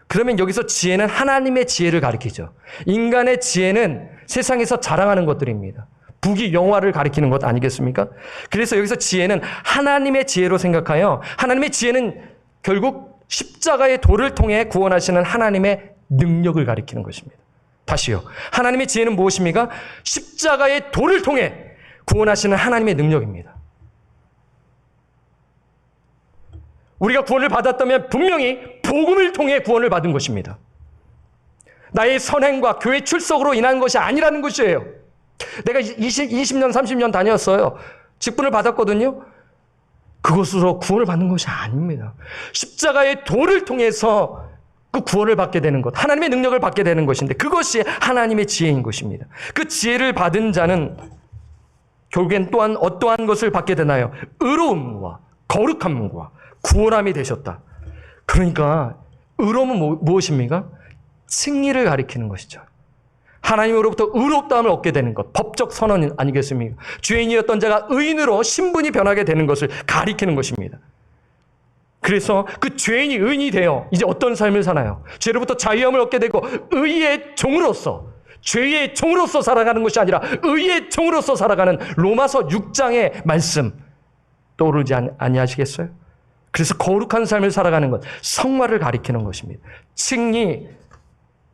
A: 그러면 여기서 지혜는 하나님의 지혜를 가리키죠. 인간의 지혜는 세상에서 자랑하는 것들입니다. 부귀 영화를 가리키는 것 아니겠습니까? 그래서 여기서 지혜는 하나님의 지혜로 생각하여 하나님의 지혜는 결국 십자가의 도를 통해 구원하시는 하나님의 능력을 가리키는 것입니다. 다시요. 하나님의 지혜는 무엇입니까? 십자가의 도를 통해 구원하시는 하나님의 능력입니다. 우리가 구원을 받았다면 분명히 복음을 통해 구원을 받은 것입니다. 나의 선행과 교회 출석으로 인한 것이 아니라는 것이에요. 내가 20년, 30년 다녔어요. 직분을 받았거든요. 그것으로 구원을 받는 것이 아닙니다. 십자가의 도를 통해서 그 구원을 받게 되는 것, 하나님의 능력을 받게 되는 것인데 그것이 하나님의 지혜인 것입니다. 그 지혜를 받은 자는 결국엔 또한 어떠한 것을 받게 되나요? 의로움과 거룩함과 구원함이 되셨다. 그러니까 의로움은 무엇입니까? 칭의를 가리키는 것이죠. 하나님으로부터 의롭다함을 얻게 되는 것, 법적 선언 아니겠습니까? 죄인이었던 자가 의인으로 신분이 변하게 되는 것을 가리키는 것입니다. 그래서 그 죄인이 의인이 되어 이제 어떤 삶을 사나요? 죄로부터 자유함을 얻게 되고 의의 종으로서, 죄의 종으로서 살아가는 것이 아니라 의의 종으로서 살아가는 로마서 6장의 말씀 떠오르지 아니하시겠어요? 그래서 거룩한 삶을 살아가는 것, 성화를 가리키는 것입니다. 칭의,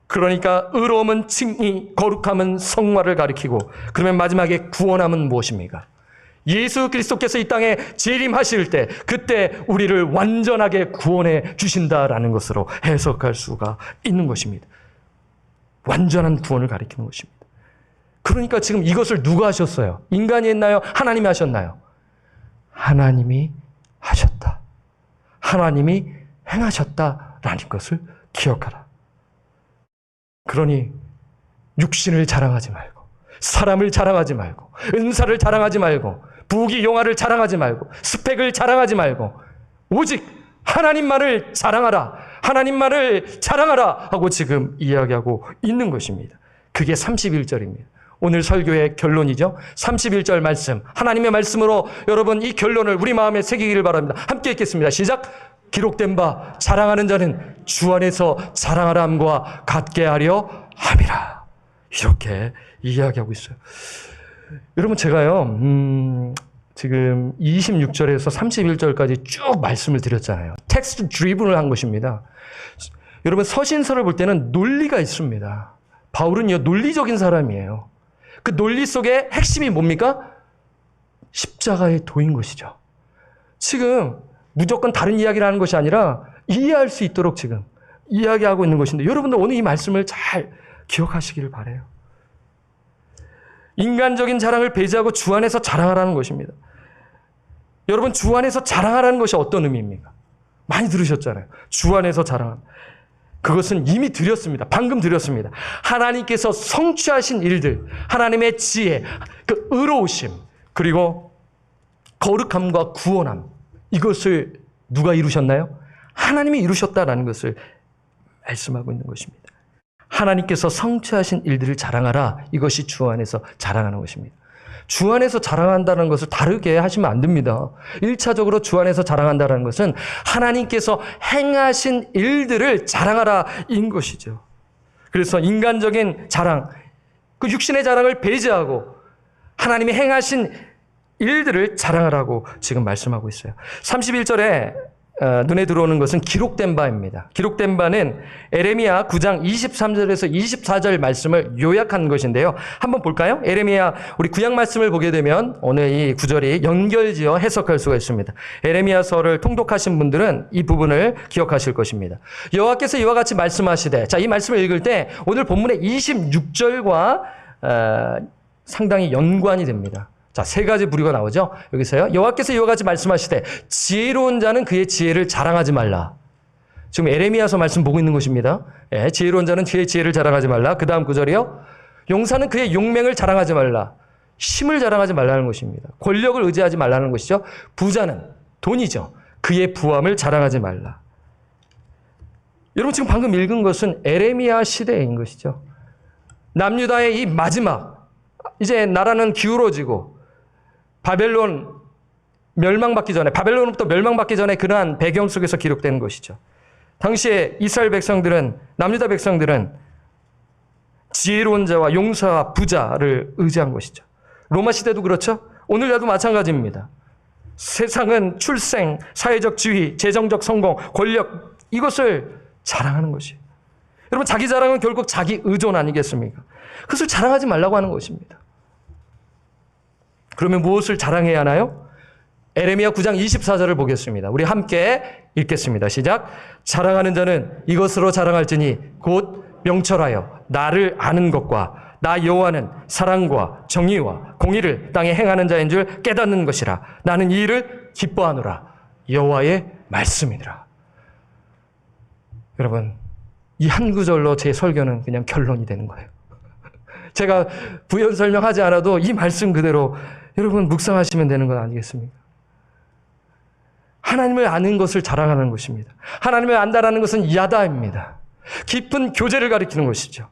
A: 그러니까 의로움은 칭의, 거룩함은 성화를 가리키고 그러면 마지막에 구원함은 무엇입니까? 예수 그리스도께서 이 땅에 재림하실 때 그때 우리를 완전하게 구원해 주신다라는 것으로 해석할 수가 있는 것입니다. 완전한 구원을 가리키는 것입니다. 그러니까 지금 이것을 누가 하셨어요? 인간이 했나요? 하나님이 하셨나요? 하나님이 하셨다. 하나님이 행하셨다라는 것을 기억하라. 그러니 육신을 자랑하지 말고 사람을 자랑하지 말고 은사를 자랑하지 말고 부귀 영화를 자랑하지 말고 스펙을 자랑하지 말고 오직 하나님만을 자랑하라. 하나님만을 자랑하라 하고 지금 이야기하고 있는 것입니다. 그게 31절입니다. 오늘 설교의 결론이죠. 31절 말씀, 하나님의 말씀으로 여러분 이 결론을 우리 마음에 새기기를 바랍니다. 함께 읽겠습니다. 시작. 기록된 바 자랑하는 자는 주 안에서 자랑하라 함과 같게 하려 함이라. 이렇게 이야기하고 있어요. 여러분 제가요 지금 26절에서 31절까지 쭉 말씀을 드렸잖아요. 텍스트 드리븐을 한 것입니다. 여러분 서신서를 볼 때는 논리가 있습니다. 바울은요 논리적인 사람이에요. 그 논리 속에 핵심이 뭡니까? 십자가의 도인 것이죠. 지금 무조건 다른 이야기를 하는 것이 아니라 이해할 수 있도록 지금 이야기하고 있는 것인데 여러분들 오늘 이 말씀을 잘 기억하시기를 바라요. 인간적인 자랑을 배제하고 주 안에서 자랑하라는 것입니다. 여러분 주 안에서 자랑하라는 것이 어떤 의미입니까? 많이 들으셨잖아요. 주 안에서 자랑하는. 그것은 이미 드렸습니다. 방금 드렸습니다. 하나님께서 성취하신 일들, 하나님의 지혜, 그 의로우심, 그리고 거룩함과 구원함, 이것을 누가 이루셨나요? 하나님이 이루셨다라는 것을 말씀하고 있는 것입니다. 하나님께서 성취하신 일들을 자랑하라. 이것이 주 안에서 자랑하는 것입니다. 주 안에서 자랑한다는 것을 다르게 하시면 안 됩니다. 1차적으로 주 안에서 자랑한다는 것은 하나님께서 행하신 일들을 자랑하라 인 것이죠. 그래서 인간적인 자랑, 그 육신의 자랑을 배제하고 하나님이 행하신 일들을 자랑하라고 지금 말씀하고 있어요. 31절에 눈에 들어오는 것은 기록된 바입니다. 기록된 바는 에레미야 9장 23절에서 24절 말씀을 요약한 것인데요. 한번 볼까요? 에레미야 우리 구약 말씀을 보게 되면 오늘 이 구절이 연결지어 해석할 수가 있습니다. 에레미야서를 통독하신 분들은 이 부분을 기억하실 것입니다. 여호와께서 이와 같이 말씀하시되, 자, 이 말씀을 읽을 때 오늘 본문의 26절과 상당히 연관이 됩니다. 자, 세 가지 부류가 나오죠. 여기서요. 여호와께서 이와 같이 말씀하시되 지혜로운 자는 그의 지혜를 자랑하지 말라. 지금 에레미야서 말씀 보고 있는 것입니다. 예, 지혜로운 자는 그의 지혜를 자랑하지 말라. 그 다음 구절이요. 용사는 그의 용맹을 자랑하지 말라. 힘을 자랑하지 말라는 것입니다. 권력을 의지하지 말라는 것이죠. 부자는 돈이죠. 그의 부함을 자랑하지 말라. 여러분 지금 방금 읽은 것은 에레미야 시대인 것이죠. 남유다의 이 마지막, 이제 나라는 기울어지고 바벨론 멸망받기 전에, 바벨론으로부터 멸망받기 전에 그러한 배경 속에서 기록되는 것이죠. 당시에 이스라엘 백성들은, 남유다 백성들은 지혜로운 자와 용사와 부자를 의지한 것이죠. 로마 시대도 그렇죠. 오늘날도 마찬가지입니다. 세상은 출생, 사회적 지위, 재정적 성공, 권력, 이것을 자랑하는 것이에요. 여러분 자기 자랑은 결국 자기 의존 아니겠습니까? 그것을 자랑하지 말라고 하는 것입니다. 그러면 무엇을 자랑해야 하나요? 에레미야 9장 24절을 보겠습니다. 우리 함께 읽겠습니다. 시작. 자랑하는 자는 이것으로 자랑할지니 곧 명철하여 나를 아는 것과 나 여호와는 사랑과 정의와 공의를 땅에 행하는 자인 줄 깨닫는 것이라. 나는 이 일을 기뻐하노라. 여호와의 말씀이니라. 여러분 이 한 구절로 제 설교는 그냥 결론이 되는 거예요. 제가 부연 설명하지 않아도 이 말씀 그대로 여러분 묵상하시면 되는 건 아니겠습니까? 하나님을 아는 것을 자랑하는 것입니다. 하나님을 안다라는 것은 야다입니다. 깊은 교제를 가리키는 것이죠.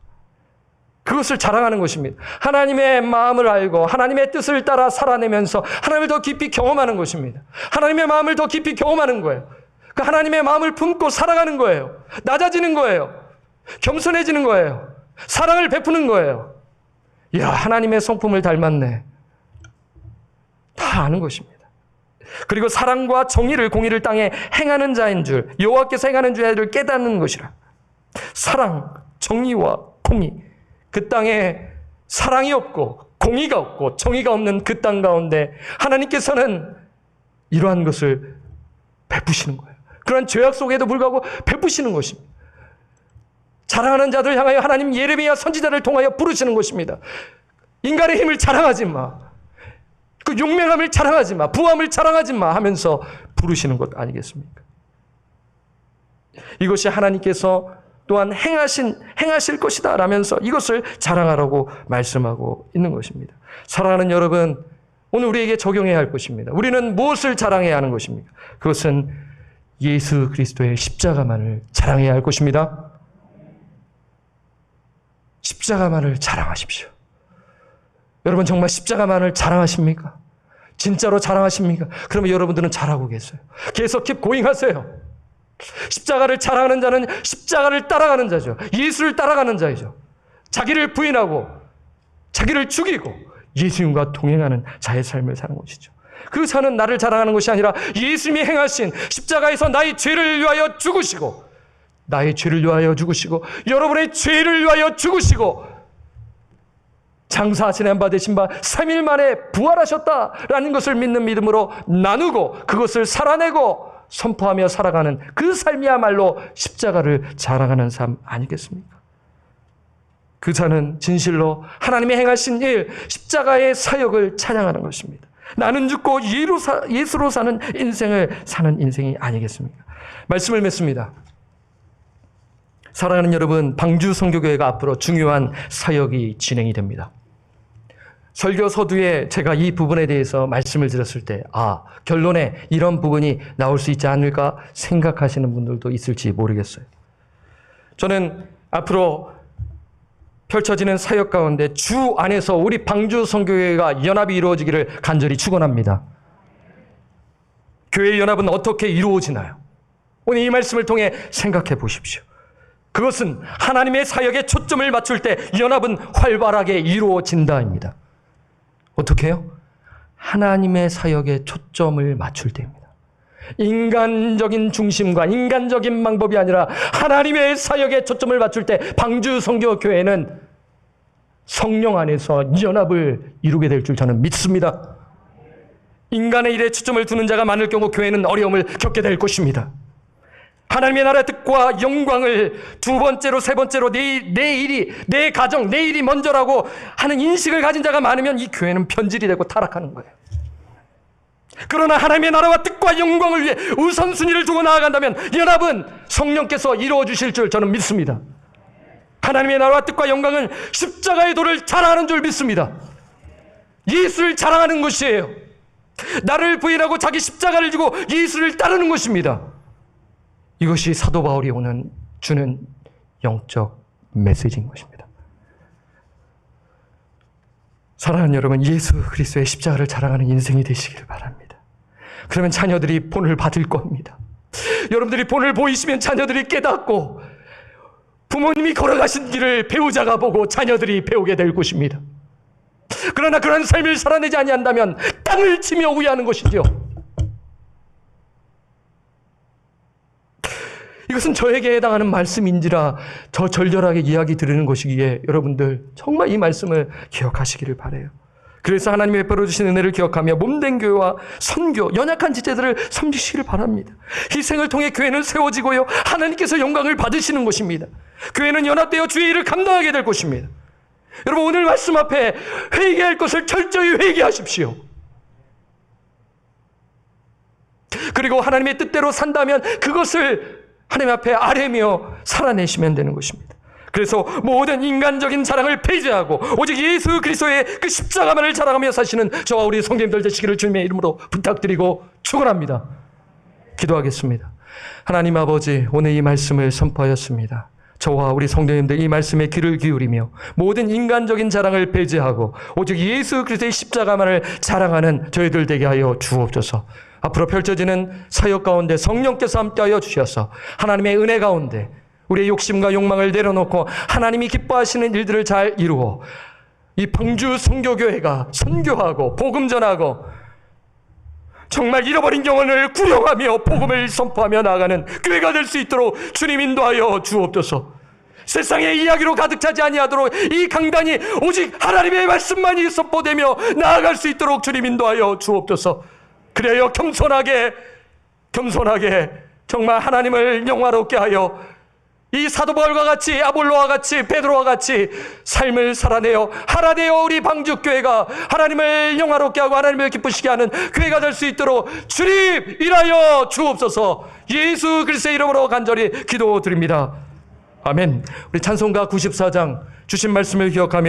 A: 그것을 자랑하는 것입니다. 하나님의 마음을 알고 하나님의 뜻을 따라 살아내면서 하나님을 더 깊이 경험하는 것입니다. 하나님의 마음을 더 깊이 경험하는 거예요. 그 하나님의 마음을 품고 살아가는 거예요. 낮아지는 거예요. 겸손해지는 거예요. 사랑을 베푸는 거예요. 이야, 하나님의 성품을 닮았네. 다 아는 것입니다. 그리고 사랑과 정의를, 공의를 땅에 행하는 자인 줄, 여호와께서 행하는 자를 깨닫는 것이라. 사랑, 정의와 공의. 그 땅에 사랑이 없고 공의가 없고 정의가 없는 그 땅 가운데 하나님께서는 이러한 것을 베푸시는 거예요. 그런 죄악 속에도 불구하고 베푸시는 것입니다. 자랑하는 자들 향하여 하나님 예레미야 선지자를 통하여 부르시는 것입니다. 인간의 힘을 자랑하지 마. 그 용맹함을 자랑하지 마. 부함을 자랑하지 마 하면서 부르시는 것 아니겠습니까? 이것이 하나님께서 또한 행하실 것이다 라면서 이것을 자랑하라고 말씀하고 있는 것입니다. 사랑하는 여러분, 오늘 우리에게 적용해야 할 것입니다. 우리는 무엇을 자랑해야 하는 것입니까? 그것은 예수 그리스도의 십자가만을 자랑해야 할 것입니다. 십자가만을 자랑하십시오. 여러분 정말 십자가만을 자랑하십니까? 진짜로 자랑하십니까? 그러면 여러분들은 잘하고 계세요. 계속 keep going 하세요. 십자가를 자랑하는 자는 십자가를 따라가는 자죠. 예수를 따라가는 자이죠. 자기를 부인하고 자기를 죽이고 예수님과 동행하는 자의 삶을 사는 것이죠. 그 자는 나를 자랑하는 것이 아니라 예수님이 행하신 십자가에서 나의 죄를 위하여 죽으시고, 나의 죄를 위하여 죽으시고, 여러분의 죄를 위하여 죽으시고, 장사하신 바 되신 바 3일 만에 부활하셨다라는 것을 믿는 믿음으로 나누고 그것을 살아내고 선포하며 살아가는 그 삶이야말로 십자가를 자랑하는 삶 아니겠습니까? 그 자는 진실로 하나님이 행하신 일, 십자가의 사역을 찬양하는 것입니다. 나는 죽고 예수로 사는 인생을 사는 인생이 아니겠습니까? 말씀을 맺습니다. 사랑하는 여러분, 방주 선교교회가 앞으로 중요한 사역이 진행이 됩니다. 설교 서두에 제가 이 부분에 대해서 말씀을 드렸을 때, 결론에 이런 부분이 나올 수 있지 않을까 생각하시는 분들도 있을지 모르겠어요. 저는 앞으로 펼쳐지는 사역 가운데 주 안에서 우리 방주 선교회가 연합이 이루어지기를 간절히 축원합니다. 교회 연합은 어떻게 이루어지나요? 오늘 이 말씀을 통해 생각해 보십시오. 그것은 하나님의 사역에 초점을 맞출 때 연합은 활발하게 이루어진다입니다. 어떻게 해요? 하나님의 사역에 초점을 맞출 때입니다. 인간적인 중심과 인간적인 방법이 아니라 하나님의 사역에 초점을 맞출 때 방주 선교교회는 성령 안에서 연합을 이루게 될 줄 저는 믿습니다. 인간의 일에 초점을 두는 자가 많을 경우 교회는 어려움을 겪게 될 것입니다. 하나님의 나라의 뜻과 영광을 두 번째로, 세 번째로 내 일이, 내 가정, 내 일이 먼저라고 하는 인식을 가진 자가 많으면 이 교회는 변질이 되고 타락하는 거예요. 그러나 하나님의 나라와 뜻과 영광을 위해 우선순위를 두고 나아간다면 연합은 성령께서 이루어 주실 줄 저는 믿습니다. 하나님의 나라와 뜻과 영광은 십자가의 도를 자랑하는 줄 믿습니다. 예수를 자랑하는 것이에요. 나를 부인하고 자기 십자가를 지고 예수를 따르는 것입니다. 이것이 사도 바울이 주는 영적 메시지인 것입니다. 사랑하는 여러분, 예수 그리스도의 십자가를 자랑하는 인생이 되시기를 바랍니다. 그러면 자녀들이 본을 받을 겁니다. 여러분들이 본을 보이시면 자녀들이 깨닫고, 부모님이 걸어가신 길을 배우자가 보고 자녀들이 배우게 될 것입니다. 그러나 그런 삶을 살아내지 아니한다면 땅을 치며 후회하는 것이죠. 이것은 저에게 해당하는 말씀인지라 저 절절하게 이야기 드리는 것이기에 여러분들 정말 이 말씀을 기억하시기를 바라요. 그래서 하나님이 베풀어 주신 은혜를 기억하며 몸된 교회와 선교, 연약한 지체들을 섬기시기를 바랍니다. 희생을 통해 교회는 세워지고요, 하나님께서 영광을 받으시는 것입니다. 교회는 연합되어 주의 일을 감당하게 될 것입니다. 여러분, 오늘 말씀 앞에 회개할 것을 철저히 회개하십시오. 그리고 하나님의 뜻대로 산다면 그것을 하나님 앞에 아뢰며 살아내시면 되는 것입니다. 그래서 모든 인간적인 자랑을 폐지하고 오직 예수 그리스도의 그 십자가만을 자랑하며 사시는 저와 우리 성도님들 되시기를 주님의 이름으로 부탁드리고 축원합니다. 기도하겠습니다. 하나님 아버지, 오늘 이 말씀을 선포하였습니다. 저와 우리 성도님들 이 말씀에 귀를 기울이며 모든 인간적인 자랑을 배제하고 오직 예수 그리스도의 십자가만을 자랑하는 저희들 되게 하여 주옵소서. 앞으로 펼쳐지는 사역 가운데 성령께서 함께하여 주셔서 하나님의 은혜 가운데 우리의 욕심과 욕망을 내려놓고 하나님이 기뻐하시는 일들을 잘 이루어 이 봉주 선교교회가 선교하고 복음 전하고 정말 잃어버린 영혼을 구령하며 복음을 선포하며 나아가는 교회가 될 수 있도록 주님 인도하여 주옵소서. 세상의 이야기로 가득 차지 아니하도록 이 강단이 오직 하나님의 말씀만이 선포되며 나아갈 수 있도록 주님 인도하여 주옵소서. 그래요, 겸손하게 정말 하나님을 영화롭게 하여 이 사도 바울과 같이, 아볼로와 같이, 베드로와 같이 삶을 살아내어 하나 되어 우리 방주교회가 하나님을 영화롭게 하고 하나님을 기쁘시게 하는 교회가 될 수 있도록 주님 일하여 주옵소서. 예수 그리스도의 이름으로 간절히 기도드립니다. 아멘. 우리 찬송가 94장 주신 말씀을 기억하며